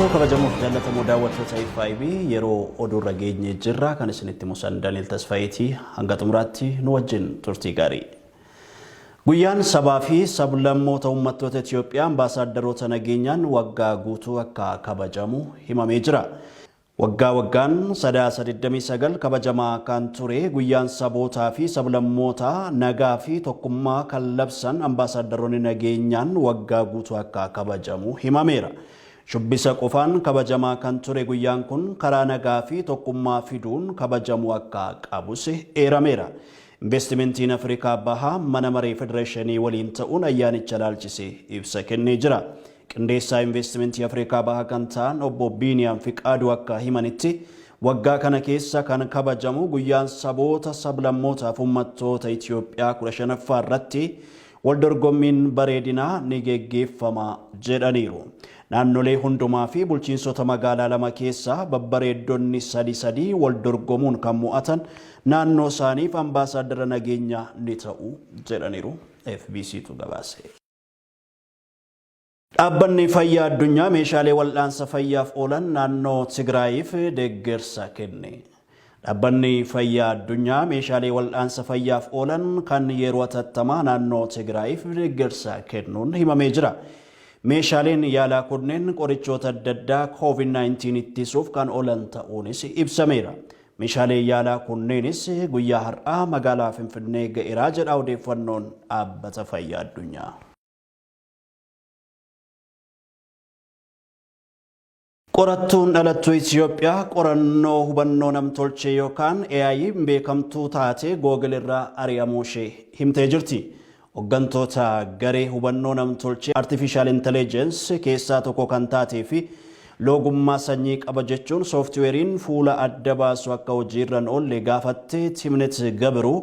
Ulfaatoo kabajamuuf jaallatamoo daawwattoota FIB yeroo oduu irra geenye jirra kan isinitti musan Daniel Tasfaayitii hanga xumuraatti nu wajjin turtii gaarii. Guyyaan sabaa fi sablammoota uummattoota Itiyoophiyaa ambaasaadarroota nageenyaan waggaa guutuu akka kabajamu himamee jira. Waggaan sadaasa 29 kabajamaa kan ture guyyaan sabootaa fi sablammoota nagaa fi tokkummaa kan labsan ambaasaadarroonni nageenyaan waggaa guutuu akka kabajamu himameera. Shubbisa qofaan kabajamaa kan ture guyyaan kun karaa nagaa fi tokkummaa fiduun kabajamu akka qabus eerameera. Investimentiin Afrikaa Bahaa mana maree federeeshinii waliin ta'uun ayyaanicha ilaalchisee ibsa kennee jira. Qindeessaa investimentii Afrikaa Bahaa kan ta'an obbo Biiniyaam Fiqaaduu akka himanitti waggaa kana keessa kan kabajamu guyyaan saboota sablammootaaf uummattoota Itiyoophiyaa 15ffaa irratti waldorgommiin bareedinaa ni geggeeffama jedhaniiru. Naannolee hundumaa fi bulchiinsota magaalaa lama keessaa babbareeddonni sadii waldorgomuun kan mo'atan naannoo isaaniif ambaasaaddara nageenyaa ni ta'u jedhaniiru. FBCtu gabaase. Dhaabbanni fayyaa addunyaa meeshaalee wal'aansa fayyaaf oolan naannoo Tigraayiif deeggarsa kenne. Dhaabbanni fayyaa addunyaa meeshaalee wal'aansa fayyaaf oolan kan yeroo hatattamaa naannoo Tigraayiif deeggarsa kennuun himamee jira. Meeshaaleen yaalaa kunneen qorichoota adda addaa COVID-19 ittisuuf kan oolan ta'uunis ibsameera. Meeshaaleen yaalaa kunneenis guyyaa har'aa magaalaa Finfinnee ga'eeraa jedha odeeffannoon dhaabbata fayyaa addunyaa. Qorattuun Dhalattu Itiyoophiyaa qorannoo hubannoo namtolchee yookaan AI beekamtuu taate Google irraa ari'amuu ishee himtee jirti. Hooggantoota garee hubannoo namtolchee Artificial Intelligence keessaa tokko kan taatee fi loogummaa sanyii qaba jechuun sooftiweeriin fuula adda baasu akka hojiirra oolle gaafatte Timnet Gabruu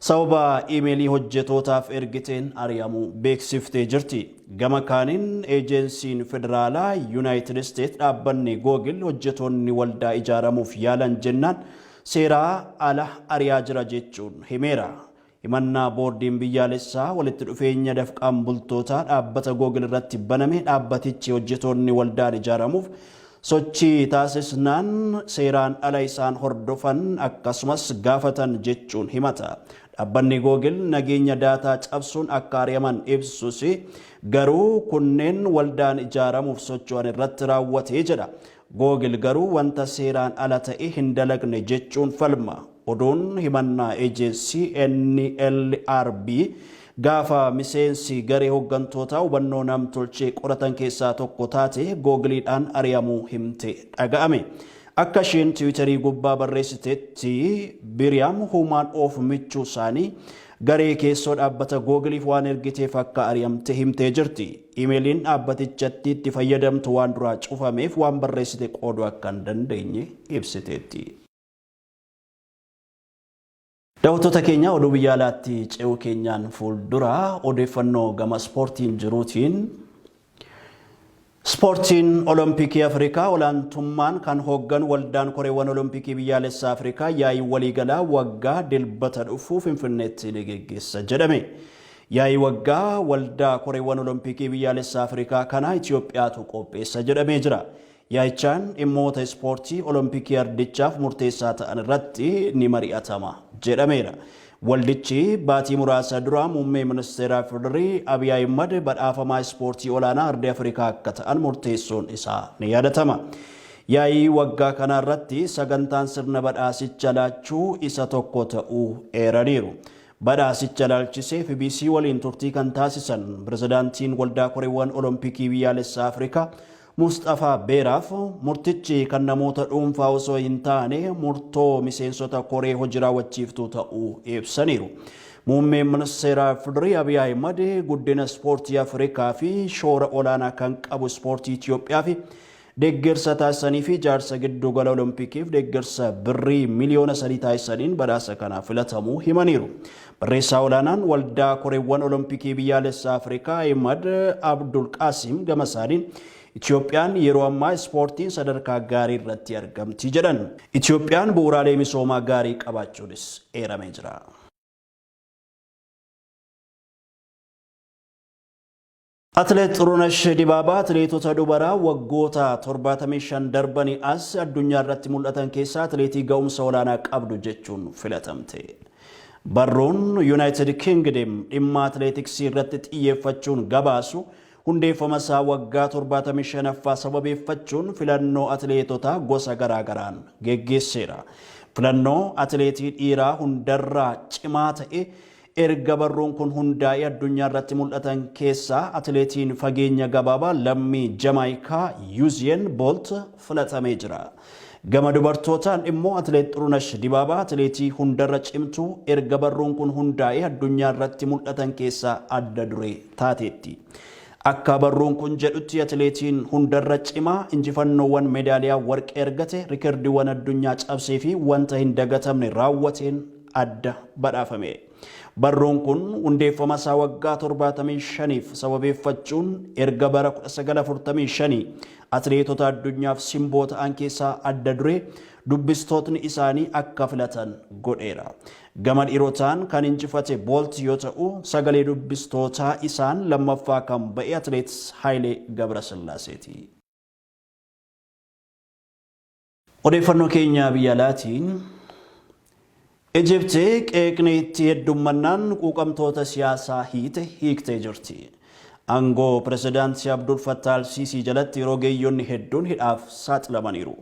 sababa iimeelii hojjetootaaf ergiteen ari'amuu beeksiftee jirti. Gama kaaniin eejensiin federaalaa United States dhaabbanni Google hojjetoonni waldaa ijaaramuuf yaalan jennaan seeraa ala ari'aa jira jechuun himeera. Himannaa boordiin biyyaalessaa walitti dhufeenya dafqaan bultootaa dhaabbata Google irratti baname dhaabbatichi hojjetoonni waldaan ijaaramuuf sochii taasisnaan seeraan ala isaan hordofan akkasumas gaafatan jechuun himata. Dhaabbanni Google nageenya daataa cabsuun akka ari'aman ibsus garuu kunneen waldaan ijaaramuuf socho'an irratti raawwatee jedha. Google garuu wanta seeraan ala ta'e hin dalagne jechuun falma. Oduun himannaa eejensii NLRB gaafa miseensi garee hooggantootaa hubannoo namtolchee qoratan keessaa tokko taate Googleedhaan ari'amuu himte dhaga'ame. Akka isheen Tiwiitarii gubbaa barreessitetti Biriyaam Huumaan of michuu isaanii garee keessoo dhaabbata Googleef waan ergiteef akka ari'amte himtee jirti. Iimeeliin dhaabbatichatti itti fayyadamtu waan duraa cufameef waan barreessite qooduu akka hin dandeenye ibsiteetti. Daawwattoota keenya oduu biyya alaatti ce'uu keenyaan fuuldura odeeffannoo gama ispoortiin jiruutiin Ispoortiin Olompikii Afrikaa olaantummaan kan hooggan waldaan koreewwan Olompikii biyyaalessaa Afrikaa yaa'ii waliigalaa waggaa dilbata dhufu Finfinneetti ni geggeessa jedhame. Yaa'ii waggaa waldaa koreewwan Olompikii biyyaalessaa Afrikaa kana Itiyoophiyaatu qopheessa jedhamee jira. Yaa'ichaan dhimmoota ispoortii Olompikii ardichaaf murteessaa ta'an irratti ni mari'atama jedhameera. Waldichi baatii muraasa dura muummee ministeera Federaalaa Abiy Ahmed badhaafamaa ispoortii olaanaa ardii Afrikaa akka ta'an murteessuun isaa ni yaadatama. Yaa'ii waggaa kana irratti sagantaan sirna badhaasicha laachuu isa tokko ta'uu eeraniiru. Badhaasicha laalchisee FBC waliin turtii kan taasisan pirezidaantiin waldaa koreewwan Olompikii biyyaalessaa Afrikaa Mustafa Beeraaf murtichi kan namoota dhuunfaa osoo hin taane murtoo miseensota koree hojii raawwachiiftuu ta'uu ibsaniiru. Muummeen ministeera Federaalaa Abiy Ahmed guddina ispoortii Afrikaa fi shoora olaanaa kan qabu ispoortii Itiyoophiyaa fi deeggarsa taasisanii fi jaarsa giddu gala Oloompikiif deeggarsa birrii miliyoona 3 taasisaniin badhaasa kanaaf filatamuu himaniiru. Barreessaa olaanaan waldaa koreewwan Olompikii biyyaalessaa Afrikaa Ahmed Abdul Qasim gama isaaniin Itiyoophiyaan yeroo ammaa ispoortiin sadarkaa gaarii irratti argamti jedhan. Itiyoophiyaan bu'uuraalee misoomaa gaarii qabaachuunis eeramee jira. Atileet Xurunesh Dibaabaa atileetota dubaraa waggoota 75 darbanii as addunyaa irratti mul'atan keessaa atileetii ga'umsa olaanaa qabdu jechuun filatamte. Barruun United Kingdom dhimma atileetiksii irratti xiyyeeffachuun gabaasu hundeeffama isaa waggaa 75ffaa sababeeffachuun filannoo atileetota gosa garaagaraan geggeesseera. Filannoo atileetii dhiiraa hundarraa cimaa ta'e erga barruun kun hundaa'ee addunyaa irratti mul'atan keessaa atileetiin fageenya gabaabaa lammii Jamaayikaa Usain Bolt filatamee jira. Gama dubartootaan immoo atileet Xurunesh Dibaabaa atileetii hundarra cimtuu erga barruun kun hundaa'ee addunyaa irratti mul'atan keessaa adda duree taateetti. Akka barruun kun jedhutti atileetiin hundarra cimaa injifannoowwan meedaaliyaa warqee argate riikardiiwwan addunyaa cabsee fi wanta hin dagatamne raawwateen adda badhaafame. Barruun kun hundeeffama isaa waggaa 75f sababeeffachuun erga bara 1945 atileetota addunyaaf simboo ta'an keessaa adda duree dubbistootni isaanii akka filatan godheera. Gama dhiirotaan kan injifate Bolt yoo ta'u sagalee dubbistootaa isaan lammaffaa kan ba'e atileet Haayilee Gabrasillaaseeti. Odeeffannoo keenya biyya alaatiin Ijipti qeeqniitti heddummannaan quuqamtoota siyaasaa hiiktee jirti. Aangoo pirezidaantii Abdul Fattah al-Siisii jalatti rogeeyyoonni hedduun hidhaaf saaxilamaniiru.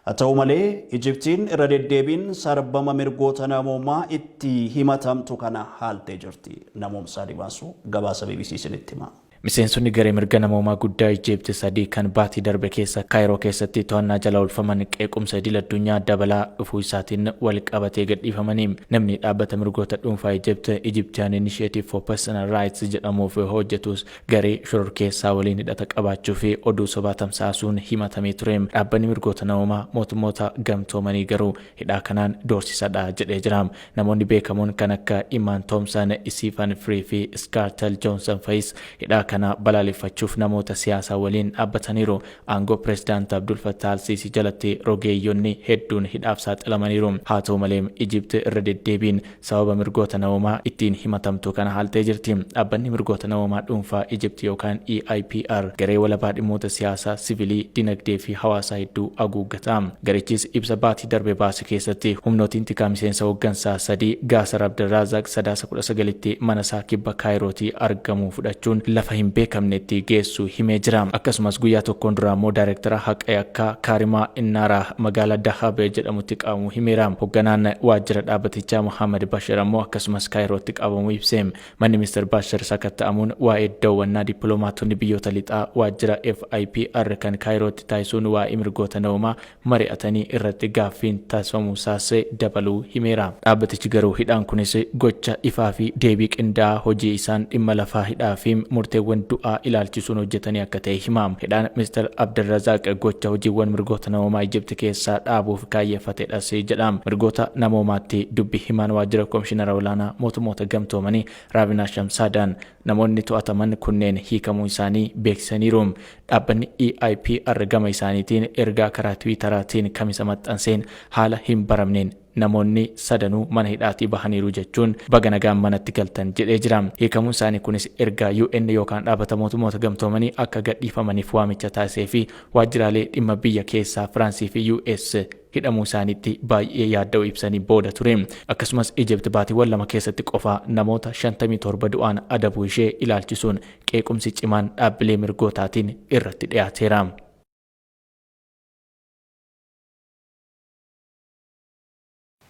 Haa ta'u malee Ijiptiin irra deddeebiin sarbama mirgoota namoomaa itti himatamtu kana haaltee jirti. Namoomsaa Dibaasuu gabaasa BBC isinitti hima. Miseensonni garee mirga namoomaa guddaa Ijipti sadii kan baatii darbe keessa Kaayiroo keessatti to'annaa jala oolfaman qeequmsa idil addunyaa dabalaa dhufuu isaatiin wal qabatee gadhiifamanii namni dhaabbata mirgoota dhuunfaa Ijipti Egyptian Initiative for Personal Rights jedhamuuf hojjetus garee shororkeessaa waliin hidhata qabaachuu fi oduu sobaa tamsaasuun himatamee ture. Dhaabbanni mirgoota namoomaa mootummoota gamtoomanii garuu hidhaa kanaan doorsisadha jedhee jira. Namoonni beekamoon kan akka Imaan Thoomsan, Isifan Free fi Skartel Johnson fa'is hidhaa kana balaaleffachuuf namoota siyaasaa waliin dhaabbataniiru. Aangoo pirezidaantii Abdul Fattah al-Siisii jalatti rogeeyyoonni hedduun hidhaaf saaxilamaniiru. Haa ta'u malee Ijipti irra deddeebiin sababa mirgoota namoomaa ittiin himatamtu kana haaltee jirti. Dhaabbanni mirgoota namoomaa dhuunfaa Ijipti yookaan EIPR garee walabaa dhimmoota siyaasaa, sivilii, dinagdee fi hawaasaa hedduu haguuggata. Garichis ibsa baatii darbe baase keessatti humnootiin tikaa miseensa hooggansaa sadii Gaasar Abdurrazaaq sadaasa 19tti mana isaa kibba Kaayirootii argamuu fudhachuun lafa hin beekamnetti geessu himee jira. Akkasumas guyyaa tokkoon dura immoo daayireektara haqaa akka Kaarimaa Innaaraa magaalaa Dahabee jedhamutti qabamuu himeera. Hoogganaan waajjira dhaabbatichaa Muhammad Bashir immoo akkasumas Kaayirootti qabamuu ibse. Manni Ministeer Bashir sakatta'amuun waa'ee daawwannaa dippiloomaatonni biyyoota lixaa waajjira FIPR kan Kaayirootti taasisuun waa'ee mirgoota namoomaa mari'atanii irratti gaaffiin taasifamuu isaas dabaluu himeera. Dhaabbatichi garuu hidhaan kunis gocha ifaa fi deebii qindaa'aa hojii isaan dhimma lafaa hidhaa fi murteewwan du'aa ilaalchisuun hojjetanii akka ta'e hima. Hidhaan Ministeer Abdurrazaaq gocha hojiiwwan mirgoota namoomaa Ijipti keessaa dhaabuuf kaayeffatedhas jedha. Mirgoota namoomaatti dubbi himaan waajjira komishinara olaanaa mootummoota gamtoomanii Raabinaa Shamsaadaan namoonni to'ataman kunneen hiikamuu isaanii beeksisaniiru. Dhaabbanni EIPR gama isaaniitiin ergaa karaa Tiwiitaraatiin kamisa maxxanseen haala hin baramneen namoonni sadanuu mana hidhaatii bahaniiru jechuun baga nagaan manatti galtan jedhee jira. Hiikamuun isaanii kunis ergaa UN yookaan dhaabbata mootummoota gamtoomanii akka gadhiifamaniif waamicha taasisee fi waajjiraalee dhimma biyya keessaa Firaansii fi US hidhamuu isaaniitti baay'ee yaadda'uu ibsanii booda ture. Akkasumas Ijipti baatiiwwan lama keessatti qofa namoota 57 du'aan adabuu ishee ilaalchisuun qeequmsi cimaan dhaabbilee mirgootaatiin irratti dhiyaateera.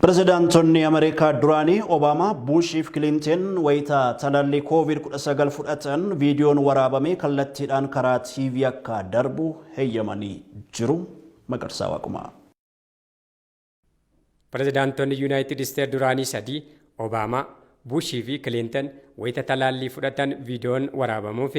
Pirezidaantonni Ameerikaa duraanii Obaamaa, Bush fi Clinton wayita talaallii COVID-19 fudhatan viidiyoon waraabamee kallattiidhaan karaa TV akka darbu heeyyamanii jiru. Magarsaa Waaqumaa. Pirezidaantonni United States duraanii sadii Obaamaa, Bush fi Clinton wayita talaallii fudhatan viidiyoon waraabamuuf.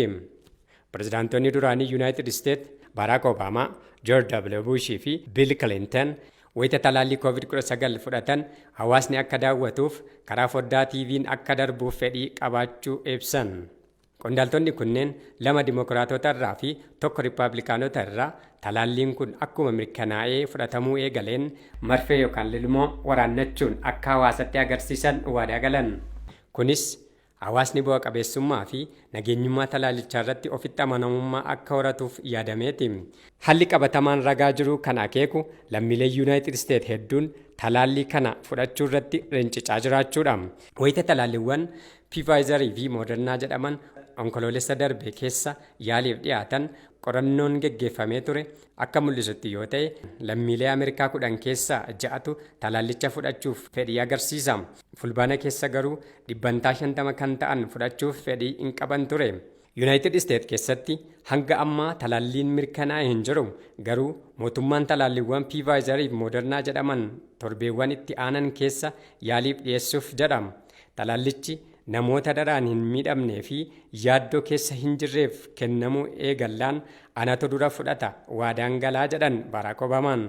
Pirezidaantonni duraanii United States Barack Obama, George W. Bush fi Bill Clinton wayita talaallii COVID-19 fudhatan hawaasni akka daawwatuuf karaa foddaa TV'n akka darbuuf fedhii qabaachuu ibsan. Qondaaltonni kunneen lama dimokiraatota irraa fi tokko riippaabilikaanota irraa talaalliin kun akkuma mirkanaa'ee fudhatamuu eegaleen marfee yookaan lilmoo waraannachuun akka hawaasatti agarsiisan waadaa galan. Kunis hawaasni bu'a qabeessummaa fi nageenyummaa talaallichaa irratti ofitti amanamummaa akka horatuuf yaadameeti. Haalli qabatamaan ragaa jiru kan akeeku lammiilee Yuunaayitid Isteet hedduun talaallii kana fudhachuu irratti rincicaa jiraachuudha. Wayita talaalliiwwan Pfizer fi Moderna jedhaman onkoloolessa darbe keessa yaaliif dhiyaatan qorannoon geggeeffamee ture akka mul'isutti yoo ta'e lammiilee Ameerikaa 10 keessaa 6tu talaallicha fudhachuuf fedhii agarsiisa. Fulbaana keessa garuu 50% kan ta'an fudhachuuf fedhii hin qaban ture. Yuunaayitid Isteet keessatti hanga ammaa talaalliin mirkanaa'e hin jiru. Garuu mootummaan talaalliiwwan Pfizer fi Moderna jedhaman torbeewwan itti aanan keessa yaaliif dhiyeessuuf jedhama. Talaallichi namoota daraan hin miidhamnee fi yaaddoo keessa hin jirreef kennamuu eegallaan anatu dura fudhata waadaan galaa jedhan Barack Obamaan.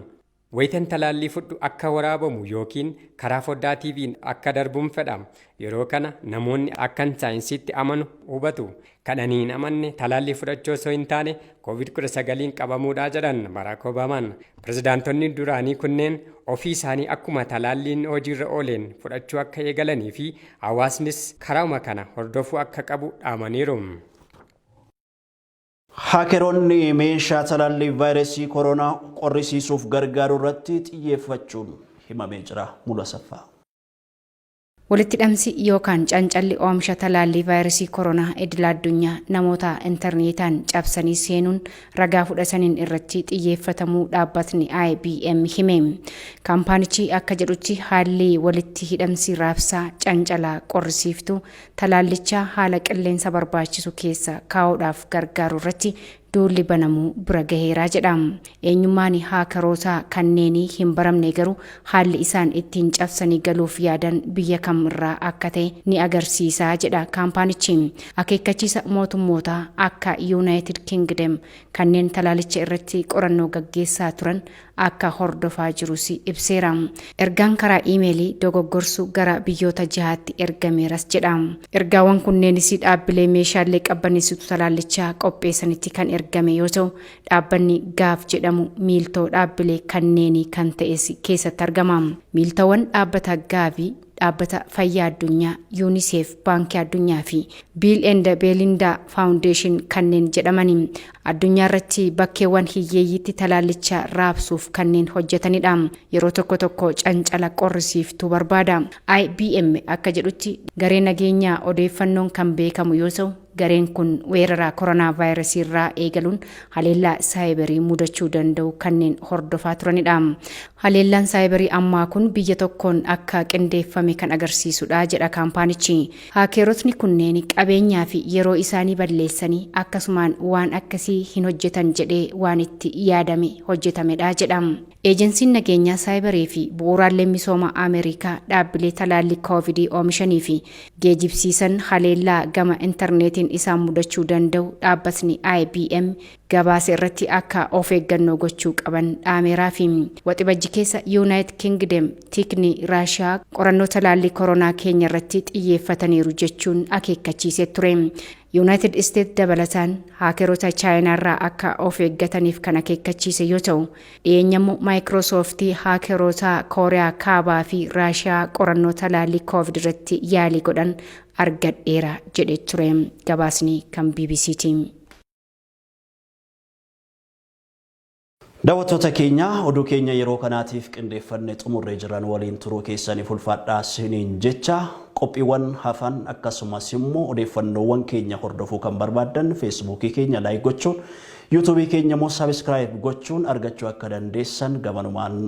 Wayitan talaallii fudhu akka waraabamu yookiin karaa foddaa TV'n akka darbuun fedha. Yeroo kana namoonni akkan saayinsiitti amanu hubatu. Kadhaniin amanne talaallii fudhachuu osoo hin taane COVID-19 qabamuudhaa jedhan Barack Obamaan. Pirezidaantonni duraanii kunneen ofii isaanii akkuma talaalliin hojiirra ooleen fudhachuu akka eegalanii fi hawaasnis karaama kana hordofuu akka qabu dhaamaniiru. Haakeroonni meeshaa talaallii vaayirasii koronaa qorrisiisuuf gargaaru irratti xiyyeeffachuun himamee jira. Mulasaffaa. Walitti hidhamsi yookaan cancalli oomisha talaallii vaayirasii koronaa idil addunyaa namoota intarneetaan cabsanii seenuun ragaa fudhataniin irratti xiyyeeffatamuu dhaabbatni IBM hime. Kaampaanichi akka jedhutti haalli walitti hidhamsi raabsaa cancalaa qorrisiiftuu talaallichaa haala qilleensa barbaachisu keessa kaa'uudhaaf gargaaru irratti duulli banamuu bira gaheeraa jedhama. Eenyummaan haakeroota kanneenii hin baramne garuu haalli isaan ittiin cabsanii galuuf yaadan biyya kamirraa akka ta'e ni agarsiisa jedha kaampaanichi. Akeekkachiisa mootummootaa akka United Kingdom kanneen talaalicha irratti qorannoo gaggeessaa turan akka hordofaa jirus ibseera. Ergaan karaa iimeelii dogoggorsu gara biyyoota 6tti ergameeras jedha. Ergaawwan kunneenis dhaabbilee meeshaalee qabbaneessitu talaallichaa qopheessanitti kan ergame yoo ta'u dhaabbanni gaaf jedhamu miiltoo dhaabbilee kanneenii kan ta'es keessatti argama. Miiltawwan dhaabbata gaafii dhaabbata fayyaa addunyaa UNICEF baankii addunyaa fi Bill and Melinda Foundation kanneen jedhamanii addunyaa irratti bakkeewwan hiyyeeyyitti talaallicha raabsuuf kanneen hojjetanidha. Yeroo tokko tokko cancala qorrisiiftuu barbaada. IBM akka jedhutti garee nageenyaa odeeffannoon kan beekamu yoo ta'u gareen kun weerara koronaa vaayirasii irraa eegaluun haleellaa saayibarii mudachuu danda'u kanneen hordofaa turanidha. Haleellaan saayibarii ammaa kun biyya tokkoon akka qindeeffame kan agarsiisudha jedha kaampaanichi. Haakeerotni kunneen qabeenyaa fi yeroo isaanii balleessanii akkasumaan waan akkasii hin hojjetan jedhee waan itti yaadame hojjetamedha jedha. Eejensiin nageenyaa saayibarii fi bu'uuraalee misooma Ameerikaa dhaabbilee talaallii COVID oomishanii fi geejibsiisan haleellaa gama intarneetiin isaan mudachuu danda'u dhaabbatni IBM gabaasa irratti akka of eeggannoo gochuu qaban dhaameeraa fi waxibajji keessa United Kingdom tikni Raashiyaa qorannoo talaallii koronaa keenya irratti xiyyeeffataniiru jechuun akeekkachiisee ture. United States dabalataan haakeroota Chaayinaa irraa akka of eeggataniif kan akeekkachiise yoo ta'u dhiyeenyammoo Microsoft haakeroota Kooriyaa Kaabaa fi Raashiyaa qorannoo talaallii COVID irratti yaalii godhan argadheera jedhee ture. Gabaasni kan BBC'ti. Daawwattoota keenya oduu keenya yeroo kanaatiif qindeeffannee xumurree jiran waliin turuu keessaniif ulfaadhaa isiniin jecha qophiiwwan hafan akkasumas immoo odeeffannoowwan keenya hordofuu kan barbaaddan feesbuukii keenya laayik gochuun yuutuubii keenya immoo sabiskiraayib gochuun argachuu akka dandeessan gamanumaan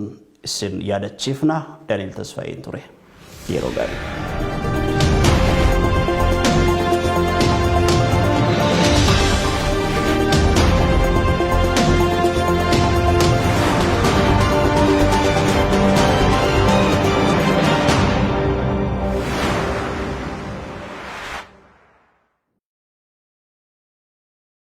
isin yaadachiifna. Daniel Tasfaayin ture. Yeroo gaarii.